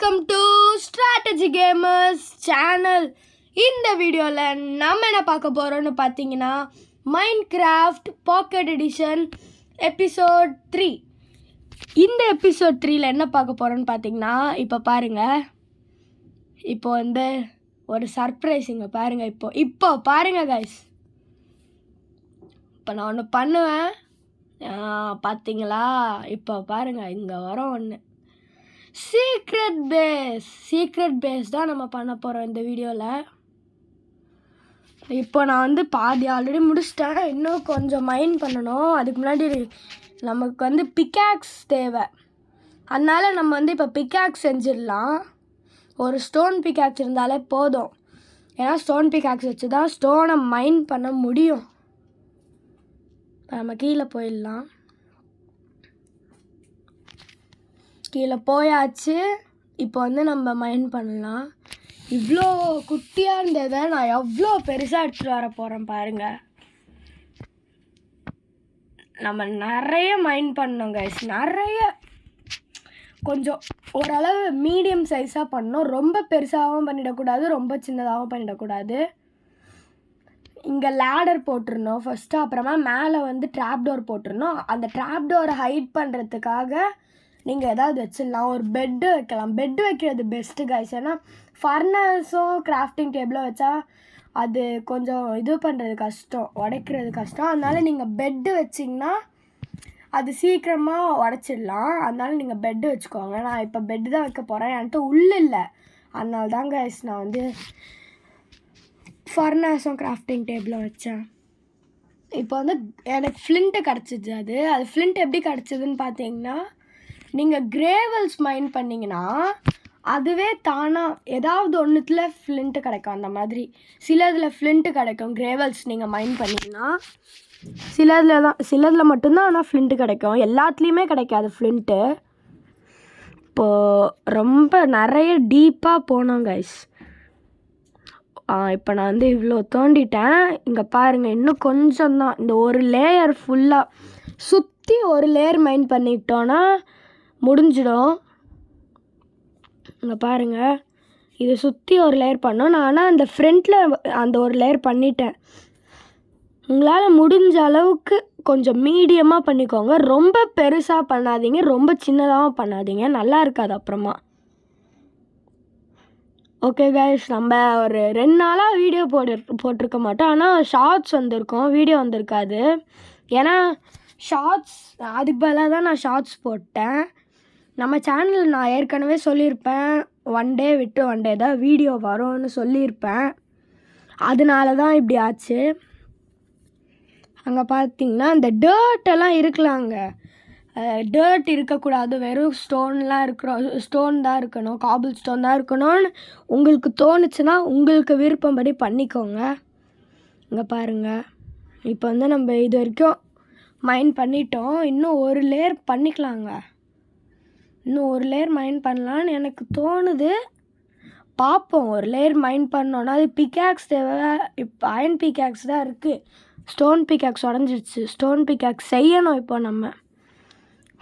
Welcome to strategy gamers channel. இந்த வீடியோவில் நம்ம என்ன பார்க்க போகிறோம்னு பார்த்தீங்கன்னா மைன்கிராஃப்ட் பாக்கெட் எடிஷன் எபிசோட் 3. இந்த எபிசோட் 3ல் என்ன பார்க்க போகிறோன்னு பார்த்தீங்கன்னா இப்போ பாருங்கள், இப்போ ஒரு சர்ப்ரைஸுங்க பாருங்கள். இப்போ பாருங்கள் கைஸ், இப்போ நான் ஒன்று பண்ணுவேன் பார்த்தீங்களா? இப்போ பாருங்கள், இங்கே வரோம் ஒன்று சீக்ரெட் பேஸ் தான் நம்ம பண்ண போகிறோம் இந்த வீடியோவில். இப்போ நான் பாதி ஆல்ரெடி முடிச்சிட்டேன், இன்னும் கொஞ்சம் மைன் பண்ணணும். அதுக்கு முன்னாடி நமக்கு பிக்காக்ஸ் தேவை, அதனால் நம்ம இப்போ பிக்காக்ஸ் செஞ்சிடலாம். ஒரு ஸ்டோன் பிக்காக்ஸ் இருந்தாலே போதும், ஏன்னா ஸ்டோன் பிக்காக்ஸ் வச்சு தான் ஸ்டோனை மைன் பண்ண முடியும். நம்ம கீழே போயிடலாம். கீழே போயாச்சு. இப்போ நம்ம மைன் பண்ணலாம். இவ்வளோ குட்டியாக இருந்ததை நான் எவ்வளோ பெருசாக எடுத்துகிட்டு வர போகிறேன் பாருங்கள். நம்ம நிறைய மைன் பண்ணோம் கைஸ், நிறைய. கொஞ்சம் ஓரளவு மீடியம் சைஸாக பண்ணோம், ரொம்ப பெருசாகவும் பண்ணிடக்கூடாது, ரொம்ப சின்னதாகவும் பண்ணிடக்கூடாது. இங்கே லேடர் போட்டிருந்தோம் ஃபஸ்ட்டு, அப்புறமா மேலே ட்ராப் டோர் போட்டிருந்தோம். அந்த ட்ராப் டோரை ஹைட் பண்ணுறதுக்காக நீங்கள் ஏதாவது வச்சிடலாம். ஒரு பெட்டு வைக்கலாம். பெட்டு வைக்கிறது பெஸ்ட்டு கைஸ், ஏன்னா ஃபர்னஸும் கிராஃப்டிங் டேபிளும் வச்சா அது கொஞ்சம் இது பண்ணுறது கஷ்டம், உடைக்கிறது கஷ்டம். அதனால் நீங்கள் பெட்டு வச்சிங்கன்னா அது சீக்கிரமாக உடச்சிடலாம். அதனால் நீங்கள் பெட்டு வச்சுக்கோங்க. நான் இப்போ பெட்டு தான் வைக்க போகிறேன், என்கிட்ட இல்லை. அதனால தான் கைஸ் நான் ஃபர்னஸும் கிராஃப்டிங் டேபிளும் வச்சேன். இப்போ எனக்கு ஃப்ளிண்ட்டு கிடச்சிச்சு. அது ஃப்ளிண்ட் எப்படி கிடச்சிதுன்னு பார்த்தீங்கன்னா, நீங்கள் கிரேவல்ஸ் மைன் பண்ணிங்கன்னா அதுவே தானாக ஏதாவது ஒன்றுத்தில் ஃப்ளிண்ட்டு கிடைக்கும். அந்த மாதிரி சிலதில் ஃப்ளிண்ட்டு கிடைக்கும் கிரேவல்ஸ் நீங்கள் மைன் பண்ணிங்கன்னா. சிலதில் மட்டும்தான் ஆனால் ஃப்ளிண்ட்டு கிடைக்கும், எல்லாத்துலேயுமே கிடைக்காது ஃப்ளிண்ட்டு. இப்போது ரொம்ப நிறைய டீப்பாக போனோம் கைஸ். இப்போ நான் இவ்வளோ தோண்டிட்டேன். இங்கே பாருங்கள், இன்னும் கொஞ்சம் தான். இந்த ஒரு லேயர் ஃபுல்லாக சுற்றி ஒரு லேயர் மைன் பண்ணிட்டோன்னா முடிஞ்சிடும். இங்கே பாருங்கள், இதை சுற்றி ஒரு லேயர் பண்ணோம். நான் ஆனால் அந்த ஃப்ரண்ட்டில் அந்த ஒரு லேயர் பண்ணிட்டேன். உங்களால் முடிஞ்ச அளவுக்கு கொஞ்சம் மீடியமாக பண்ணிக்கோங்க, ரொம்ப பெருசாக பண்ணாதீங்க, ரொம்ப சின்னதாகவும் பண்ணாதீங்க, நல்லா இருக்காது அப்புறமா. ஓகே கைஸ், நம்ம ஒரு 2 நாளாக வீடியோ போட்டிருக்க மாட்டோம், ஆனால் ஷார்ட்ஸ் வந்திருக்கோம், வீடியோ வந்திருக்காது. ஏன்னா ஷார்ட்ஸ் அதுக்கு பதிலாக தான் நான் ஷார்ட்ஸ் போட்டேன். நம்ம சேனலில் நான் ஏற்கனவே சொல்லியிருப்பேன், 1 டே விட்டு 1 டே தான் வீடியோ வரும்னு சொல்லியிருப்பேன். அதனால தான் இப்படி ஆச்சு. அங்கே பார்த்தீங்கன்னா இந்த டர்ட்டெல்லாம் இருக்கலாங்க. டர்ட் இருக்கக்கூடாது, வெறும் ஸ்டோன் தான் இருக்கணும், காபிள் ஸ்டோன் தான் இருக்கணும்னு உங்களுக்கு தோணுச்சுன்னா உங்களுக்கு விருப்பம்படி பண்ணிக்கோங்க. இங்கே பாருங்கள், இப்போ நம்ம இது வரைக்கும் மைன் பண்ணிட்டோம். இன்னும் ஒரு லேயர் பண்ணிக்கலாங்க. இன்னும் ஒரு லேயர் மைன் பண்ணலான்னு எனக்கு தோணுது. பார்ப்போம். ஒரு லேயர் மைன் பண்ணோன்னா அது பிக்காக்ஸ் தேவை. இப்போ அயன் பிக்காக்ஸ் தான் இருக்குது, ஸ்டோன் பிக்காக்ஸ் உடஞ்சிடுச்சு. ஸ்டோன் பிக்காக்ஸ் செய்யணும். இப்போ நம்ம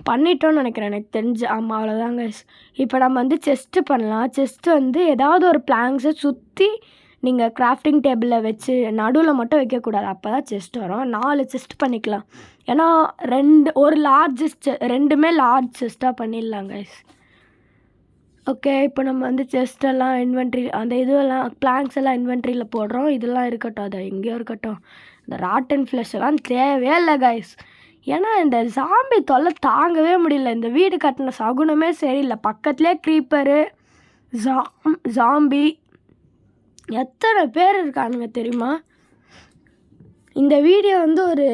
பண்ணிட்டோன்னு நினைக்கிறேன், எனக்கு தெரிஞ்சு. ஆமாம், அவ்வளோதாங்க. இப்போ நம்ம செஸ்ட்டு பண்ணலாம். செஸ்ட்டு ஏதாவது ஒரு பிளாங்க்ஸை சுற்றி நீங்கள் கிராஃப்டிங் டேபிளில் வச்சு நடுவில் மட்டும் வைக்கக்கூடாது, அப்போ தான் செஸ்ட் வரும். 4 செஸ்ட் பண்ணிக்கலாம், ஏன்னா ஒரு ரெண்டுமே லார்ஜ் செஸ்ட்டாக பண்ணிடலாம் கைஸ். ஓகே, இப்போ நம்ம செஸ்டெல்லாம் இன்வென்ட்ரி, அந்த இதுவெல்லாம் பிளாங்க்ஸ் எல்லாம் இன்வென்ட்ரியில் போடுறோம். இதெல்லாம் இருக்கட்டும், அது எங்கேயோ இருக்கட்டும். இந்த ராட்டன் ஃப்ளஷ் எல்லாம் தேவையே இல்லை கைஸ், ஏன்னா இந்த ஜாம்பி தொல்லை தாங்கவே முடியல. இந்த வீடு கட்டின சகுனமே சரியில்லை. பக்கத்துலேயே க்ரீப்பரு, ஜாம்பி, எத்தனை பேர் இருக்கானுங்க தெரியுமா? இந்த வீடியோ ஒரு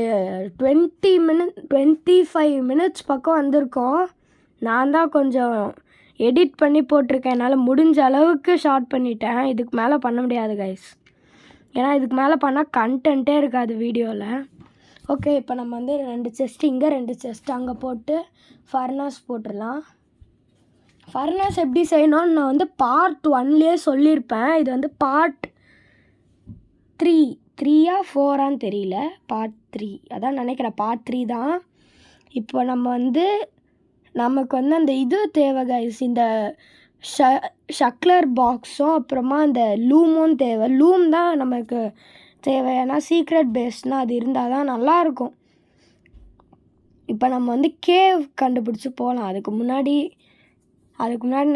25 மினிட்ஸ் பக்கம் வந்திருக்கோம். நான் தான் கொஞ்சம் எடிட் பண்ணி போட்டிருக்கேன், என்னால் முடிஞ்ச அளவுக்கு ஷார்ட் பண்ணிட்டேன். இதுக்கு மேலே பண்ண முடியாது கைஸ், ஏன்னா இதுக்கு மேலே பண்ணால் கண்டென்ட்டே இருக்காது வீடியோவில். ஓகே, இப்போ நம்ம 2 செஸ்ட் இங்கே, 2 செஸ்ட் அங்கே போட்டு ஃபர்னஸ் போட்டுடலாம். ஃபர்னஸ் எப்படி செய்யணும்னு நான் பார்ட் 1லேயே சொல்லியிருப்பேன். இது பார்ட் 3 4 தெரியல, பார்ட் 3 அதான் நினைக்கிறேன், பார்ட் 3 தான். இப்போ நம்ம நமக்கு அந்த இது தேவை கைஸ், இந்த ஷக்லர் பாக்ஸும் அப்புறமா அந்த லூமும் தேவை. லூம் தான் நமக்கு தேவை, ஏன்னா சீக்ரெட் பேஸ்னால் அது இருந்தால் தான் நல்லாயிருக்கும். இப்போ நம்ம வந்து கேவ் கண்டுபிடிச்சி போகலாம். அதுக்கு முன்னாடி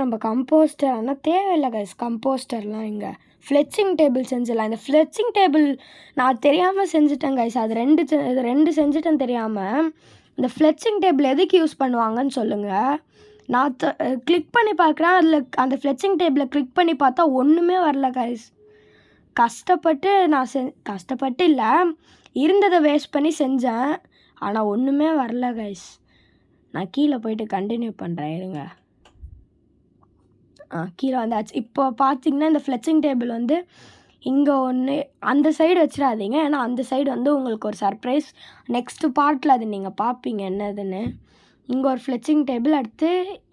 நம்ம கம்போஸ்டர் ஆனால் தேவையில்லை கைஸ். கம்போஸ்டர்லாம் இங்கே ஃப்ளெச்சிங் டேபிள் செஞ்சிடலாம். இந்த ஃப்ளெச்சிங் டேபிள் நான் தெரியாமல் செஞ்சுட்டேன் கைஸ். அது ரெண்டு செஞ்சுட்டேன் தெரியாமல். இந்த ஃப்ளெச்சிங் டேபிள் எதுக்கு யூஸ் பண்ணுவாங்கன்னு சொல்லுங்கள். நான் கிளிக் பண்ணி பார்க்குறேன், அதில் அந்த ஃப்ளெச்சிங் டேபிளை கிளிக் பண்ணி பார்த்தா ஒன்றுமே வரல கைஸ். கஷ்டப்பட்டு இல்லை, இருந்ததை வேஸ்ட் பண்ணி செஞ்சேன், ஆனால் ஒன்றுமே வரல கைஸ். நான் கீழே போயிட்டு கண்டினியூ பண்ணுறேன் இருங்க. கீழே வந்தாச்சு. இப்போ பார்த்தீங்கன்னா இந்த ஃப்ளெச்சிங் டேபிள் வந்து இங்கே ஒன்று, அந்த சைடு வச்சிடாதீங்க, ஏன்னா அந்த சைடு வந்து உங்களுக்கு ஒரு சர்ப்ரைஸ். நெக்ஸ்ட்டு பார்ட்டில் அது நீங்கள் பார்ப்பீங்க என்னதுன்னு. இங்கே ஒரு ஃப்ளெச்சிங் டேபிள், அடுத்து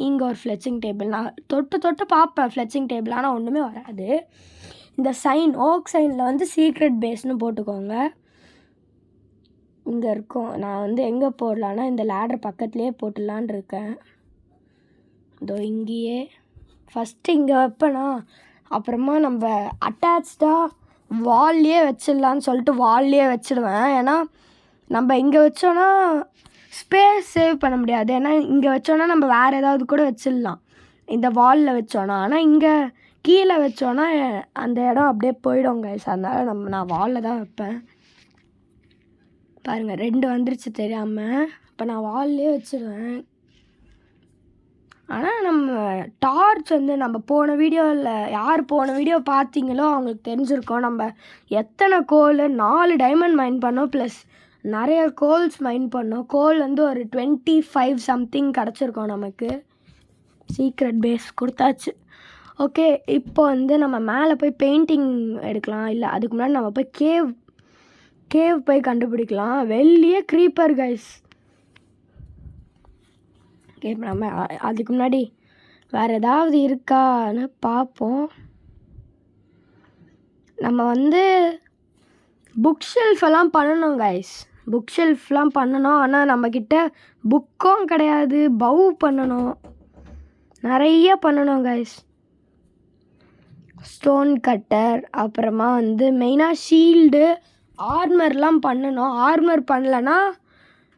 இங்கே ஒரு ஃப்ளெச்சிங் டேபிள். நான் தொட்டு பார்ப்பேன் ஃப்ளெச்சிங் டேபிள், ஆனால் ஒன்றுமே வராது. இந்த ஓக் சைனில் வந்து சீக்ரெட் பேஸ்னு போட்டுக்கோங்க. இங்கே இருக்கும். நான் வந்து எங்கே போடலான்னா இந்த லேடர் பக்கத்துலேயே போட்டுடலான் இருக்கேன். இதோ இங்கேயே ஃபஸ்ட்டு இங்கே வைப்பேனா, அப்புறமா நம்ம அட்டாச்சாக வால்லையே வச்சிடலான்னு சொல்லிட்டு வால்லையே வச்சிடுவேன். ஏன்னா நம்ம இங்கே வச்சோன்னா ஸ்பேஸ் சேவ் பண்ண முடியாது, ஏன்னா இங்கே வச்சோன்னா நம்ம வேறு ஏதாவது கூட வச்சிடலாம் இந்த வாலில் வச்சோன்னா. ஆனால் இங்கே கீழே வச்சோன்னா அந்த இடம் அப்படியே போயிடும் கைஸ். அதனால் நான் வாலில் தான் வைப்பேன். பாருங்கள் 2 வந்துருச்சு தெரியாமல். இப்போ நான் வால்லே வச்சிடுவேன். ஆனால் நம்ம டார்ச் வந்து நம்ம போன வீடியோ பார்த்தீங்களோ அவங்களுக்கு தெரிஞ்சிருக்கோம். நம்ம எத்தனை கோல் 4 டைமண்ட் மைன் பண்ணோம், ப்ளஸ் நிறைய கோல்ஸ் மைன் பண்ணோம். கோல் வந்து ஒரு 25 சம்திங் கிடச்சிருக்கோம் நமக்கு. சீக்ரெட் பேஸ் கொடுத்தாச்சு. ஓகே, இப்போ வந்து நம்ம மேலே போய் பெயிண்டிங் எடுக்கலாம். இல்லை அதுக்கு முன்னாடி நம்ம போய் கேவ் போய் கண்டுபிடிக்கலாம். வெளியே க்ரீப்பர் கைஸ். ஓகே, நம்ம அதுக்கு முன்னாடி வேறு ஏதாவது இருக்கான்னு பார்ப்போம். நம்ம வந்து புக் ஷெல்ஃபெல்லாம் பண்ணணும் கைஸ். புக் ஷெல்ஃப்லாம் பண்ணணும், ஆனால் நம்மக்கிட்ட புக்கும் கிடையாது. பவு பண்ணணும், நிறைய பண்ணணும் கைஸ். ஸ்டோன் கட்டர், அப்புறமா வந்து மெயினாக ஷீல்டு, ஆர்மர்லாம் பண்ணணும். ஆர்மர் பண்ணலன்னா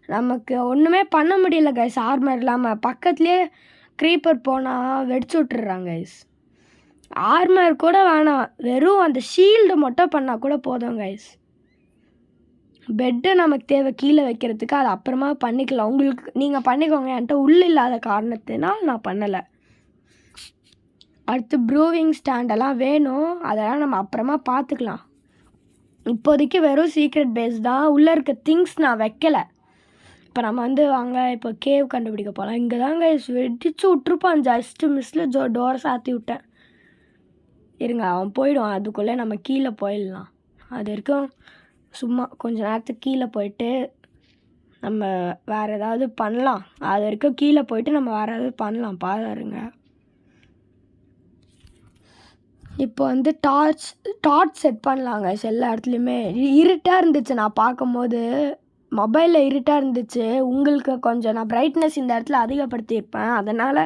நமக்கு ஒன்றுமே பண்ண முடியல கைஸ். ஆர்மர் இல்லாமல் பக்கத்துலேயே க்ரீப்பர் போனால் வெடிச்சு விட்டுறாங்க கைஸ். ஆர்மர் கூட வேணாம், வெறும் அந்த ஷீல்டு மட்டும் பண்ணால் கூட போதும் கைஸ். பெட்டு நமக்கு தேவை கீழே வைக்கிறதுக்கு, அது அப்புறமா பண்ணிக்கலாம். நீங்கள் பண்ணிக்கோங்க, என்கிட்ட இல்லாத காரணத்தினால் நான் பண்ணலை. அடுத்து ப்ரூவிங் ஸ்டாண்டெல்லாம் வேணும், அதெல்லாம் நம்ம அப்புறமா பார்த்துக்கலாம். இப்போதைக்கு வெறும் சீக்ரெட் பேஸ் தான். உள்ளே இருக்க திங்ஸ் நான் வைக்கலை. இப்போ நம்ம வந்து வாங்க இப்போ கேவ் கண்டுபிடிக்க போகலாம். இங்கே தாங்க வெடிச்சு விட்ருப்பான், ஜஸ்ட்டு மிஸ்ஸில் டோரை சாத்தி விட்டேன். இருங்க, அவன் போயிடுவான், அதுக்குள்ளே நம்ம கீழே போயிடலாம். அது வரைக்கும் சும்மா கொஞ்ச நேரத்துக்கு கீழே போயிட்டு நம்ம வேறு ஏதாவது பண்ணலாம். அது வரைக்கும் கீழே போயிட்டு நம்ம வேறு ஏதாவது பண்ணலாம். பாருங்க, இப்போ வந்து டார்ச் செட் பண்ணலாங்க எல்லா இடத்துலையுமே. இருட்டாக இருந்துச்சு, நான் பார்க்கும்போது மொபைலில் இருட்டாக இருந்துச்சு. உங்களுக்கு கொஞ்சம் நான் பிரைட்னஸ் இந்த இடத்துல அதிகப்படுத்தியிருப்பேன், அதனால்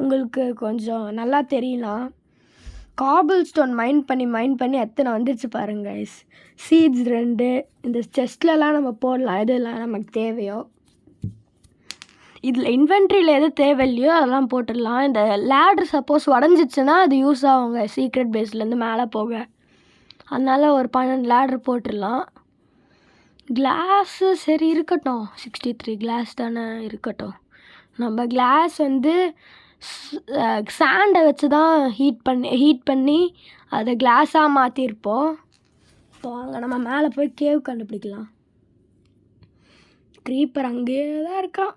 உங்களுக்கு கொஞ்சம் நல்லா தெரியலாம். காபிள் ஸ்டோன் மைன் பண்ணி எத்தனை வந்துருச்சு பாருங்க கைஸ். சீட்ஸ் 2 இந்த செஸ்ட்லலாம் நம்ம போடலாம், எதுலாம் நமக்கு தேவையோ. இதில் இன்வென்ட்ரியில் எது தேவையில்லையோ அதெல்லாம் போட்டுடலாம். இந்த லேடர் சப்போஸ் உடஞ்சிச்சுன்னா அது யூஸ் ஆகுங்க சீக்ரெட் பேஸ்லேருந்து மேலே போக. அதனால் ஒரு 12 லேடர் போட்டுடலாம். கிளாஸு சரி இருக்கட்டும், 63 கிளாஸ் தானே இருக்கட்டும். நம்ம கிளாஸ் வந்து சாண்டை வச்சு தான் ஹீட் பண்ணி அதை கிளாஸாக மாற்றிருப்போம். இப்போ வாங்க நம்ம மேலே போய் கேவ் கண்டுபிடிக்கலாம். க்ரீப்பர் அங்கேயே தான் இருக்கான்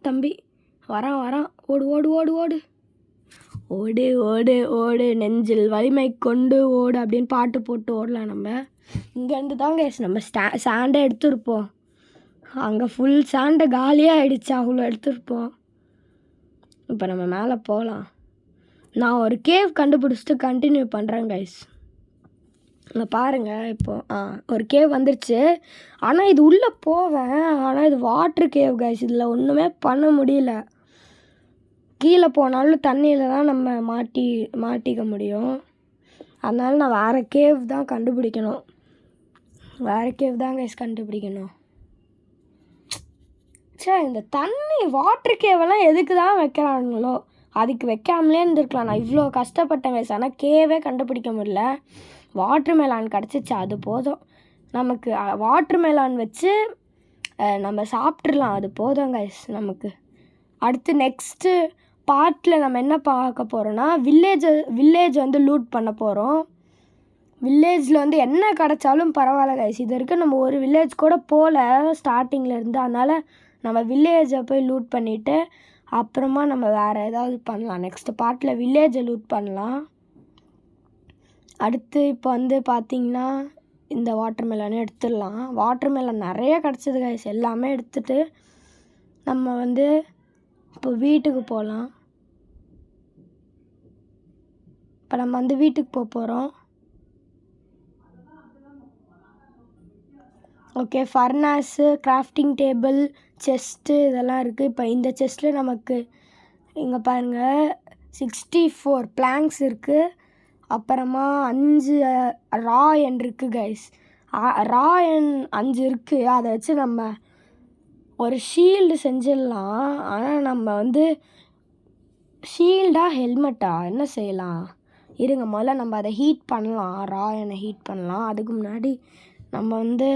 தம்பி. வரான். ஓடு ஓடு ஓடு ஓடு ஓடு ஓடு ஓடு நெஞ்சில் வலிமை கொண்டு ஓடு அப்படின்னு பாட்டு போட்டு ஓடலாம். நம்ம இங்கேருந்து தாங்க நம்ம சாண்டை எடுத்துருப்போம். அங்கே ஃபுல் சாண்டை காலியாக ஆகிடுச்சு, அவ்வளோ எடுத்துருப்போம். இப்போ நம்ம மேலே போகலாம். நான் ஒரு கேவ் கண்டுபிடிச்சிட்டு கண்டினியூ பண்ணுறேன் கைஸ். இங்கே பாருங்கள், இப்போது ஒரு கேவ் வந்துருச்சு. ஆனால் இது உள்ளே போவேன், ஆனால் இது வாட்ரு கேவ் கைஸ். இதில் ஒன்றுமே பண்ண முடியல. கீழே போனாலும் தண்ணியில் தான் நம்ம மாட்டிக்க முடியும். அதனால நான் வேறு கேவ் தான் கண்டுபிடிக்கணும். வேறு கேவ் தான் கைஸ் கண்டுபிடிக்கணும். சரி, இந்த தண்ணி வாட்டர் கேவெல்லாம் எதுக்கு தான் வைக்கிறானுங்களோ, அதுக்கு வைக்காமலே இருந்திருக்கலாம். நான் இவ்வளோ கஷ்டப்பட்டேன் கைஸ், ஆனால் கேவே கண்டுபிடிக்க முடியல. வாட்டர் மெலான் கிடச்சிச்சு, அது போதும் நமக்கு. வாட்டர் மெலான் வச்சு நம்ம சாப்பிட்றலாம், அது போதும் கைஸ் நமக்கு. அடுத்து நெக்ஸ்ட்டு பார்ட்டில் நம்ம என்ன பார்க்க போகிறோன்னா, வில்லேஜ் வந்து லூட் பண்ண போகிறோம். வில்லேஜில் வந்து என்ன கிடச்சாலும் பரவாயில்ல கைஸ். இது வரைக்கும் நம்ம ஒரு வில்லேஜ் கூட போகல ஸ்டார்டிங்கில் அதனால் நம்ம வில்லேஜை போய் லூட் பண்ணிவிட்டு அப்புறமா நம்ம வேறு ஏதாவது பண்ணலாம். நெக்ஸ்ட் பார்ட்டில் வில்லேஜை லூட் பண்ணலாம். அடுத்து இப்போ வந்து பார்த்திங்கன்னா இந்த வாட்டர் மெலனை எடுத்துடலாம். வாட்டர் மெலன் நிறைய கிடச்சிது கைஸ். எல்லாமே எடுத்துகிட்டு நம்ம வந்து இப்போ வீட்டுக்கு போகலாம். இப்போ நம்ம வந்து வீட்டுக்கு போகிறோம். ஓகே, ஃபர்னாஸு, கிராஃப்டிங் டேபிள், செஸ்ட்டு இதெல்லாம் இருக்குது. இப்போ இந்த செஸ்ட்டில் நமக்கு இங்கே பாருங்கள் 64 பிளாங்க்ஸ் இருக்குது. அப்புறமா 5 ராயன் இருக்குது கைஸ். ராயன் 5 இருக்குது. அதை வச்சு நம்ம ஒரு ஷீல்டு செஞ்சிடலாம். ஆனால் நம்ம வந்து ஷீல்டா ஹெல்மெட்டா என்ன செய்யலாம்? இருங்க, முதல்ல நம்ம அதை ஹீட் பண்ணலாம். ராயனை ஹீட் பண்ணலாம். அதுக்கு முன்னாடி நம்ம வந்து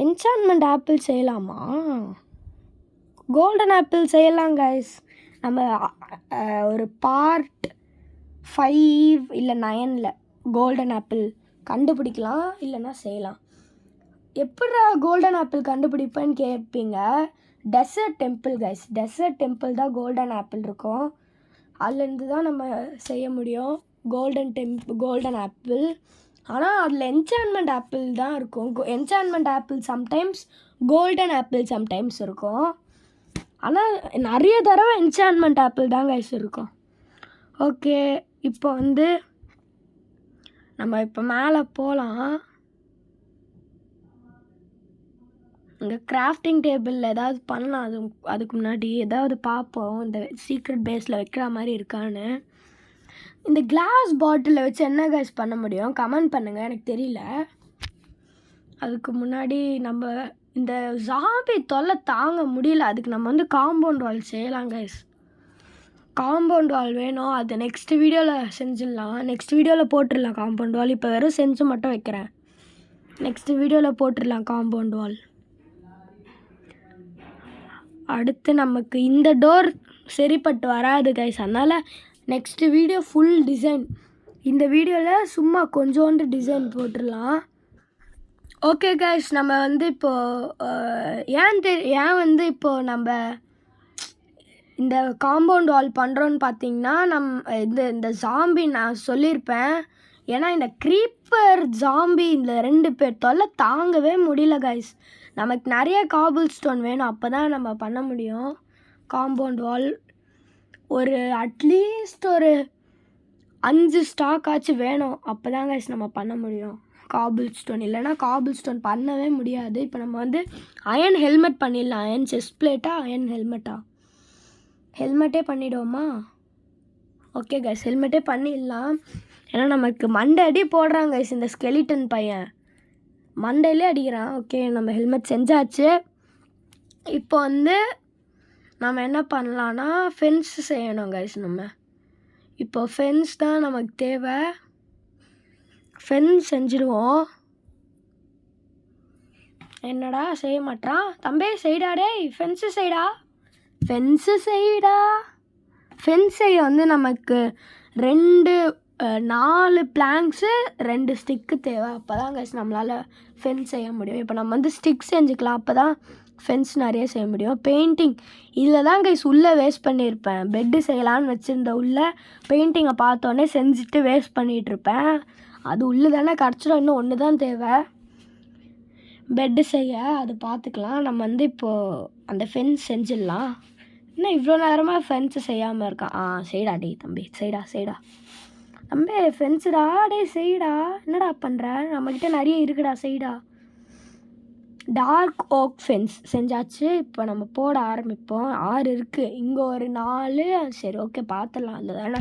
என்சான்மெண்ட் ஆப்பிள் செய்யலாமா? கோல்டன் ஆப்பிள் செய்யலாம் கைஸ். நம்ம ஒரு பார்ட் 5 இல்லை 9 கோல்டன் ஆப்பிள் கண்டுபிடிக்கலாம், இல்லைன்னா செய்யலாம். எப்படா கோல்டன் ஆப்பிள் கண்டுபிடிப்பேன்னு கேட்பீங்க. Desert temple guys. Desert temple தான் கோல்டன் ஆப்பிள் இருக்கும். அதுலேருந்து தான் நம்ம செய்ய முடியும் கோல்டன் ஆப்பிள். ஆனால் அதில் என்சான்மெண்ட் ஆப்பிள் தான் இருக்கும். Enchantment apple sometimes, golden apple sometimes இருக்கும். ஆனால் நிறைய தடவை என்சான்மெண்ட் ஆப்பிள் தான் கைஸ் இருக்கும். ஓகே, இப்போ வந்து நம்ம இப்போ மேலே போகலாம். இங்கே கிராஃப்டிங் டேபிளில் ஏதாவது பண்ணலாம். அதுக்கு முன்னாடி ஏதாவது பார்ப்போம், இந்த சீக்ரெட் பேஸில் வைக்கிற மாதிரி இருக்கான்னு. இந்த கிளாஸ் பாட்டிலில் வச்சு என்ன கைஸ் பண்ண முடியும்? கமெண்ட் பண்ணுங்கள், எனக்கு தெரியல. அதுக்கு முன்னாடி நம்ம இந்த ஜாம்பி தொல்லை தாங்க முடியல. அதுக்கு நம்ம வந்து காம்பவுண்ட் வால் செய்யலாம் கைஸ். காம்பவுண்ட் வால் வேணும். அது நெக்ஸ்ட் வீடியோவில் செஞ்சிடலாம். நெக்ஸ்ட் வீடியோவில் போட்டுடலாம் காம்பவுண்ட் வால். இப்போ வெறும் செஞ்சு மட்டும் வைக்கிறேன். நெக்ஸ்ட் வீடியோவில் போட்டுடலாம் காம்பவுண்ட் வால். அடுத்து நமக்கு இந்த டோர் சரிப்பட்டு வராது கைஸ். அதனால் நெக்ஸ்ட் வீடியோ ஃபுல் டிசைன். இந்த வீடியோவில் சும்மா கொஞ்சோண்டு டிசைன் போட்டுடலாம். ஓகே கைஸ், நம்ம வந்து இப்போது ஏன் வந்து இப்போது நம்ம இந்த காம்பவுண்ட் வால் பண்ணுறோன்னு பார்த்தீங்கன்னா, இந்த ஜாம்பி நான் சொல்லியிருப்பேன். ஏன்னா இந்த க்ரீப்பர் ஜாம்பி இந்த 2 பேர் தொல்லை தாங்கவே முடியல கைஸ். நமக்கு நிறைய காபிள் ஸ்டோன் வேணும், அப்போ தான் நம்ம பண்ண முடியும் காம்பவுண்ட் வால். ஒரு அட்லீஸ்ட் ஒரு 5 ஸ்டாக் ஆச்சும் வேணும், அப்போ தான் கைஸ் நம்ம பண்ண முடியும் காபிள் ஸ்டோன். இல்லைனா காபிள் ஸ்டோன் பண்ணவே முடியாது. இப்போ நம்ம வந்து அயன் ஹெல்மெட் பண்ணிடலாம். அயன் செஸ்ட் பிளேட்டா, அயன் ஹெல்மெட்டே பண்ணிவிடுவோமா? ஓகே கைஸ், ஹெல்மெட்டே பண்ணிடலாம். ஏன்னா நமக்கு மண்டை அடி போடுறாங்க கைஸ். இந்த ஸ்கெலிட்டன் பையன் மண்டையிலே அடிக்கிறான். ஓகே, நம்ம ஹெல்மெட் செஞ்சாச்சு. இப்போ வந்து நம்ம என்ன பண்ணலான்னா ஃபென்ஸ் செய்யணும் கைஸ். நம்ம இப்போ ஃபென்ஸ் தான் நமக்கு தேவை. ஃபென்ஸ் செஞ்சுடுவோம். என்னடா செய்ய மாட்டான் தம்பி? செய்டா டேய், ஃபென்ஸு செய்டா. ஃபென்ஸ் செய்ய வந்து நமக்கு 4 பிளாங்க்ஸு 2 ஸ்டிக்கு தேவை. அப்போ தான் கைஸ் நம்மளால் ஃபென்ஸ் செய்ய முடியும். இப்போ நம்ம வந்து ஸ்டிக் செஞ்சுக்கலாம், அப்போ தான் ஃபென்ஸ் நிறைய செய்ய முடியும். பெயிண்டிங் இதில் தான் கைஸ் உள்ளே வேஸ்ட் பண்ணியிருப்பேன். பெட்டு செய்யலான்னு வச்சுருந்த உள்ளே பெயிண்டிங்கை பார்த்தோன்னே செஞ்சுட்டு வேஸ்ட் பண்ணிகிட்ருப்பேன். அது உள்ளே தானே கிடச்சிடும். இன்னும் ஒன்று தான் தேவை பெட்டு செய்ய, அது பார்த்துக்கலாம். நம்ம வந்து இப்போது அந்த ஃபென்ஸ் செஞ்சிடலாம். இன்னும் இவ்வளோ நேரமாக ஃபென்ஸு செய்யாமல் இருக்கான். செய்டா டே தம்பி, செய்டா தம்பி, ஃபென்ஸுடா டே செய்டா. என்னடா பண்ணுற? நம்மக்கிட்ட நிறைய இருக்குடா, செய்டா டார்க் ஓக் ஃபென்ஸ் செஞ்சாச்சு. இப்போ நம்ம போட ஆரம்பிப்போம். 6 இருக்குது, இங்கே ஒரு 4. சரி ஓகே பார்த்துடலாம். அதில் தானே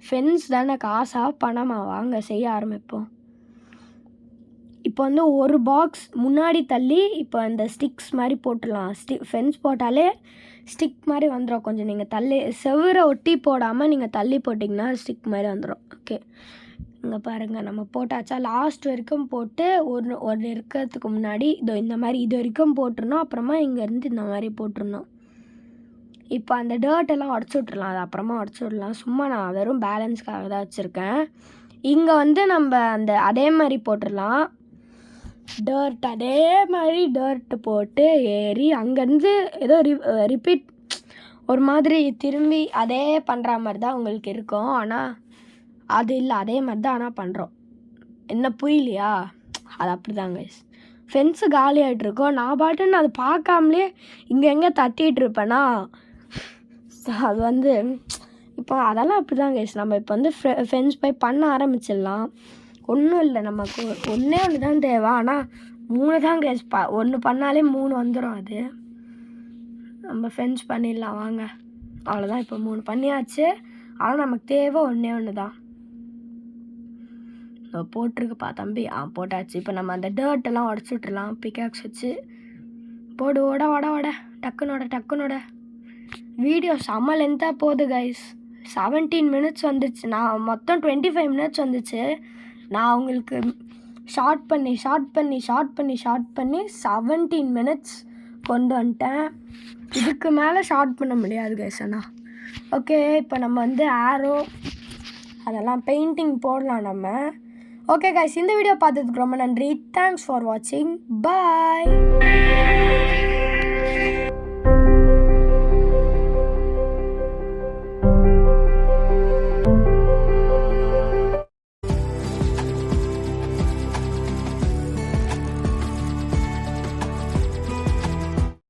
ஃபென்ஸ் தானே, காசா பணமா, வாங்க செய்ய ஆரம்பிப்போம். இப்போ வந்து ஒரு பாக்ஸ் முன்னாடி தள்ளி இப்போ அந்த ஸ்டிக்ஸ் மாதிரி போட்டுடலாம். ஃபென்ஸ் போட்டாலே ஸ்டிக் மாதிரி வந்துடும். கொஞ்சம் நீங்கள் தள்ளி செவரை ஒட்டி போடாமல் நீங்கள் தள்ளி போட்டிங்கன்னா ஸ்டிக் மாதிரி வந்துடும். ஓகே, இங்கே பாருங்கள் நம்ம போட்டாச்சா. லாஸ்ட் வரைக்கும் போட்டு ஒரு இருக்கிறதுக்கு முன்னாடி இந்த மாதிரி இது வரைக்கும் போட்டுருணும். அப்புறமா இங்கேருந்து இந்த மாதிரி போட்டுருணும். இப்போ அந்த டர்ட்டெல்லாம் உடச்சி விட்றலாம். அது அப்புறமா உடச்சி விடலாம். சும்மா நான் வெறும் பேலன்ஸ்க்காக தான் வச்சுருக்கேன். இங்கே வந்து நம்ம அதே மாதிரி போட்டுடலாம். டர்ட் அதே மாதிரி டர்ட்டு போட்டு ஏறி அங்கேருந்து ஏதோ ரிப்பீட் ஒரு மாதிரி திரும்பி அதே பண்ணுற மாதிரி தான் உங்களுக்கு இருக்கும். ஆனால் அது இல்லை, அதே மாதிரி தான் ஆனால் பண்ணுறோம். என்ன புரியலையா? அது அப்படி தாங்க. ஃபென்ஸு காலி ஆகிட்ருக்கோம். நான் பாட்டுன்னு அதை பார்க்காமலே இங்கே எங்கே தட்டிகிட்டு இருப்பேனா. அது வந்து இப்போ அதெல்லாம் அப்படி தான் கைஸ். நம்ம இப்போ வந்து ஃபென்ஸ் போய் பண்ண ஆரம்பிச்சிடலாம். ஒன்றும் இல்லை, நமக்கு ஒன்றே தான் தேவை. ஆனால் 3 தான் கைஸ். 1 பண்ணாலே 3 வந்துடும். அது நம்ம ஃபென்ஸ் பண்ணிடலாம் வாங்க. அவ்வளோதான், இப்போ 3 பண்ணியாச்சு. ஆனால் நமக்கு தேவை ஒன்று தான். போட்டிருக்குப்பா தம்பி. போட்டாச்சு. இப்போ நம்ம அந்த டர்ட்டெல்லாம் உடச்சி விட்டுலாம். பிக்காக்ஸ் வச்சு போடு. ஓட டக்குனோட. வீடியோ செம்ம லென்த்தாக போகுது கைஸ். 17 மினிட்ஸ் வந்துச்சு. நான் மொத்தம் 25 மினிட்ஸ் வந்துச்சு. நான் உங்களுக்கு ஷார்ட் பண்ணி 17 மினிட்ஸ் கொண்டு வந்துட்டேன். இதுக்கு மேலே ஷார்ட் பண்ண முடியாது கைஸ். அண்ணா ஓகே, இப்போ நம்ம வந்து ஆரோ அதெல்லாம் பெயிண்டிங் போடலாம் நம்ம. ஓகே கைஸ், இந்த வீடியோ பார்த்ததுக்கு ரொம்ப நன்றி. தேங்க்ஸ் ஃபார் வாட்சிங். பாய்.